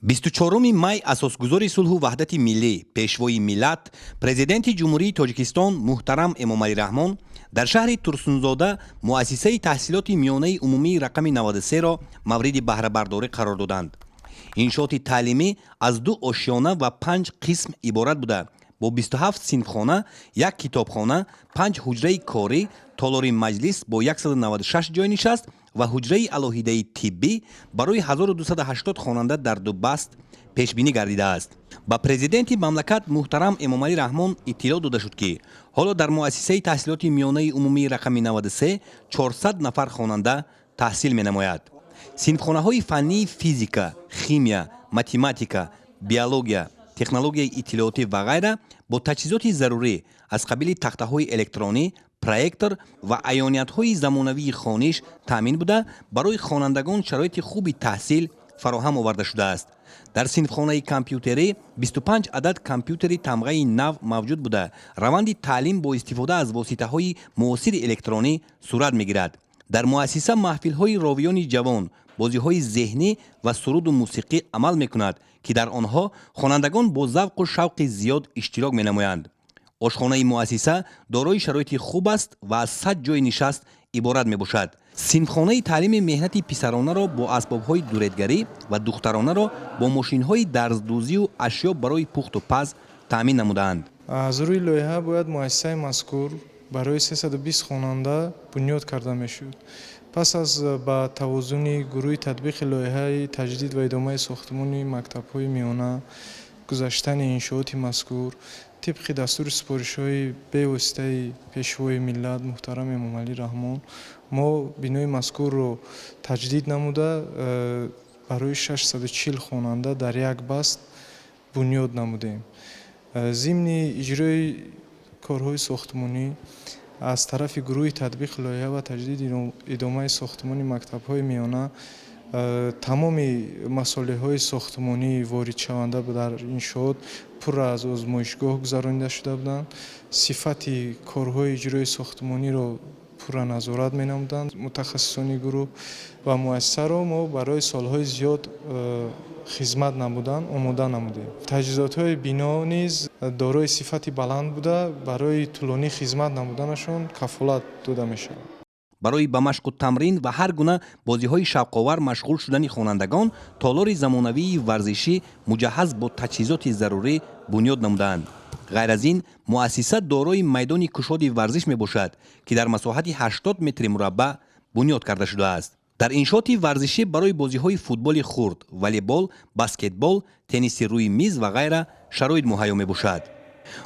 24 май асосгузори сулҳу ваҳдати миллӣ, пешвои миллат, президенти ҷумҳурии Тоҷикистон муҳтарам Эмомалӣ Раҳмон дар шаҳри Турсунзода муассисаи таҳсилоти миёнаи умумии рақами 93-ро мавриди баҳрабардорӣ қарор доданд. Иншооти таълимӣ аз 2 ошёна ва 5 қисм иборат буда, бо 27 синфхона, 1 китобхона, 5 ҳуҷраи корӣ, толори маҷлис бо 196 ҷойнишаст ва ҳуҷраи алоҳидаи тиббӣ барои 1280 хонанда дар ду баст пешбинӣ гардидааст. Ба президенти мамлакат муҳтарам Эмомалӣ Раҳмон иттилоъ дода шуд, ки ҳоло дар муассисаи таҳсилоти миёнаи умумии рақами 93 400 нафар хонанда таҳсил менамояд. синфхонаҳои фаннии физика, химия, математика, биология, технологияи иттилоотӣ ва ғайра бо таҷҳизоти зарурӣ аз қабили тахтаҳои электронӣ, проектор ва аёниятҳои замонавии хониш таъмин буда, барои хонандагон шароити хуби таҳсил фароҳам оварда шудааст. дар синфхонаи компютерӣ 25 адад компютери тамғаи нав мавҷуд буда, раванди таълим бо истифода аз воситаҳои муосири электронӣ сурат мегирад. дар муассиса маҳфилҳои ровиёни ҷавон, бозиҳои зеҳнӣ ва суруду мусиқӣ амал мекунад, ки дар онҳо хонандагон бо завқу шавқи зиёд иштирок менамоянд. ошхонаи муассиса дорои шароити хуб аст ва аз 100 ҷои нишаст иборат мебошад. синфхонаи таълими меҳнати писаронаро бо асбобҳои дуретгарӣ ва духтаронаро бо мошинҳои дарздӯзию ашё барои пухту паз таъмин намудаанд. аз рӯи лоиҳа бояд муассисаи мазкур барои 320 хонанда бунёд карда мешуд. пас аз ба тавозуни гурӯҳи татбиқи лоиҳаи таҷдид ва идомаи сохтмони мактабҳои миёна гузаштани иншооти мазкур тибқи дастури супоришҳои бевоситаи пешвои миллат муҳтарам Эмомалӣ Раҳмон, мо бинои мазкурро таҷдид намуда барои 640 хонанда дар як баст бунёд намудем. зимни иҷрои корҳои сохтмонӣ аз тарафи гурӯҳи татбиқи лоиҳа ва таҷдиди идомаи сохтмони мактабҳои миёна тамоми масъолияҳои сохтмонӣ воридшаванда дар иншоот пурра аз озмоишгоҳ гузаронида шуда буданд. сифати корҳои иҷрои сохтмониро пурра назорат менамуданд. мутахассисони гурӯҳ ва муассисаро мо барои солҳои зиёд хизмат намудан омода намудем. таҷҳизотҳои бино низ дорои сифати баланд буда, барои тӯлонӣ хизмат намуданашон кафолат дода мешавад. барои ба машқу тамрин ва ҳар гуна бозиҳои шавқовар машғул шудани хонандагон толори замонавии варзишӣ муҷаҳҳаз бо таҷҳизоти зарурӣ бунёд намудаанд. ғайр аз ин муассиса дорои майдони кушоди варзиш мебошад, ки дар масоҳати 80 метри мураббаъ бунёд карда шудааст. дар иншооти варзишӣ барои бозиҳои футболи хурд, волейбол, баскетбол, тенниси рӯи миз ва ғайра шароит муҳайё мебошад.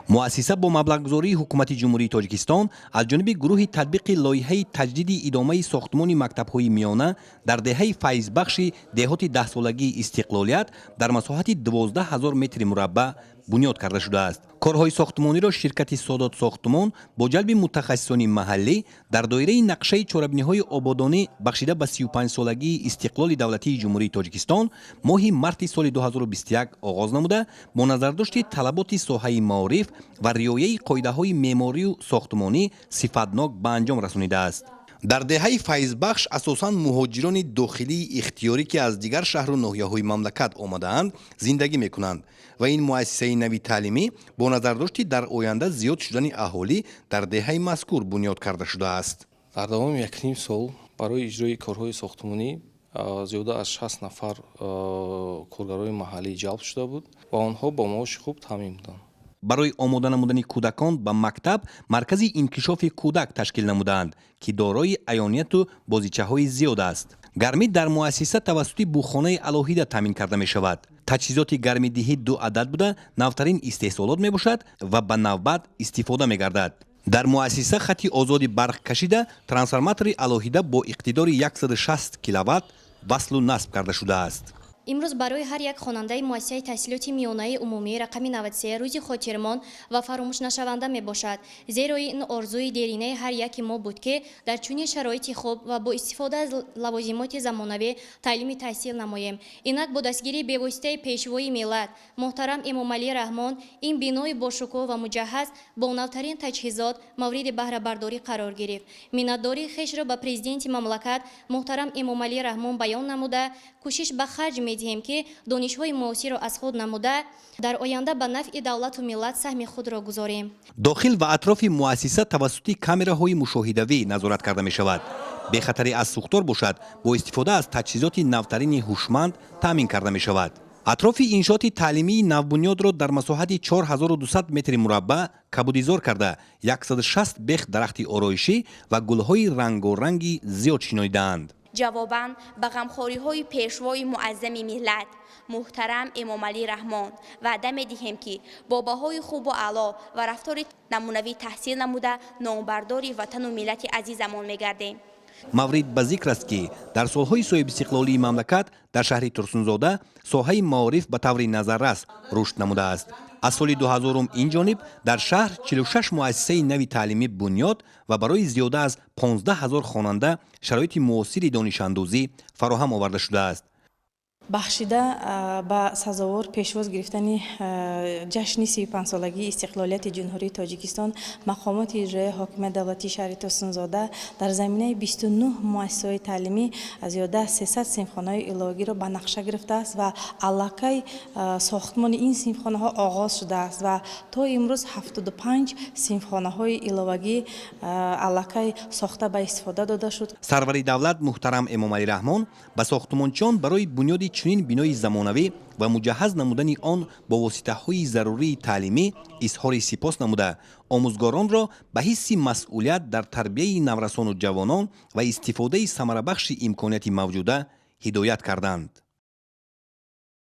муассиса бо маблағгузории ҳукумати ҷумҳурии Тоҷикистон аз ҷониби гурӯҳи татбиқи лоиҳаи таҷдиди идомаи сохтмони мактабҳои миёна дар деҳаи файзбахши деҳоти 10-солагии Истиқлолият дар масоҳати 12 000 метри мураббаъ бунёд карда шудааст. корҳои сохтмониро ширкати Содот Сохтмон бо ҷалби мутахассисони маҳаллӣ дар доираи нақшаи чорабиниҳои ободонӣ бахшида ба 35-солагии истиқлоли давлатии ҷумҳурии Тоҷикистон моҳи марти соли 2021 оғоз намуда, бо назардошти талаботи соҳаи маориф ва риояи қоидаҳои меъморию сохтмонӣ сифатнок ба анҷом расонидааст. дар деҳаи файзбахш асосан муҳоҷирони дохилии ихтиёрӣ, ки аз дигар шаҳру ноҳияҳои мамлакат омадаанд, зиндагӣ мекунанд ва ин муассисаи нави таълимӣ бо назардошти дар оянда зиёд шудани аҳолӣ дар деҳаи мазкур бунёд карда шудааст. дар давоми 1.5 сол барои иҷрои корҳои сохтмонӣ зиёда аз 60 нафар коргарои маҳаллӣ ҷалб шуда буд ва онҳо бо маоши хуб таъмин буданд. барои омода намудани кӯдакон ба мактаб маркази инкишофи кӯдак ташкил намуданд, ки дорои аёнияту бозичаҳои зиёд аст. гармӣ дар муассиса тавассути бухонаи алоҳида таъмин карда мешавад. таҷҳизоти гармидиҳӣ 2 адад буда, навтарин истеҳсолот мебошад ва ба навбат истифода мегардад. дар муассиса хати озоди барқ кашида трансформатори алоҳида бо иқтидори 160 киловатт васлу насб карда шудааст. имрӯз барои ҳар як хонандаи муассисаи таҳсилоти миёнаи умумии рақами 93 рӯзи хотирмон ва фаромӯшнашаванда мебошад, зеро ин орзуи деринаи ҳар яки мо буд, ки дар чунин шароити хуб ва бо истифода аз лавозимоти замонавӣ таълими таҳсил намоем. инак бо дастгирии бевоситаи пешвои миллат муҳтарам Эмомалӣ Раҳмон ин бинои бошукӯҳ ва муҷаҳҳаз бо навтарин таҷҳизот мавриди баҳрабардорӣ қарор гирифт. миннатдории хешро ба президенти мамлакат муҳтарам Эмомалӣ Раҳмон баён намуда, кӯшиш ба харҷ медиҳем ки донишҳои муосирро аз худ намуда дар оянда ба нафъи давлату миллат саҳми худро гузорем. дохил ва атрофи муассиса тавассути камераҳои мушоҳидавӣ назорат карда мешавад. бехатаре аз сӯхтор бошад бо истифода аз таҷҳизоти навтарини ҳушманд таъмин карда мешавад. атрофи иншооти таълимии навбунёдро дар масоҳати 4200 метри мураббаъ кабудизор карда 160 бех дарахти ороишӣ ва гулҳои рангоранги зиёд шиноидаанд. ҷавобан ба ғамхориҳои пешвои муаззами миллат муҳтарам эмомалӣ раҳмон ваъда медиҳем ки бо баҳои хубу аъло ва рафтори намунавӣ таҳсил намуда номбардори ватану миллати азизамон мегардем. маврид ба зикр аст ки дар солҳои соҳибистиқлолии мамлакат дар шаҳри Турсунзода соҳаи маориф ба таври назаррас рушд намудааст. аз соли 2000 инҷониб дар шаҳр 46 муассисаи нави таълимӣ бунёд ва барои зиёда аз 15 000 хонанда шароити муосири донишандӯзӣ фароҳам оварда шудааст. бахшида ба сазовор пешвоз гирифтани ҷашни 35-солагии истиқлолияти ҷумҳурии Тоҷикистон мақомоти иҷроии ҳокимияти давлатии шаҳри Турсунзода дар заминаи 29 муассисаҳои таълимӣ аз зиёда аз 300 синфхонаҳои иловагиро ба нақша гирифтааст ва аллакай сохтмони ин синфхонаҳо оғоз шудааст ва то имрӯз 75 синфхонаҳои иловагӣ аллакай сохта ба истифода дода шуд. сарвари давлат муҳтарам эмомалӣ раҳмон ба сохтмончиён барои бунёди чунин бинои замонавӣ ва муҷаҳҳаз намудани он бо воситаҳои зарурии таълимӣ изҳори сипос намуда омӯзгоронро ба ҳисси масъулият дар тарбияи наврасону ҷавонон ва истифодаи самарабахши имконияти мавҷуда ҳидоят карданд.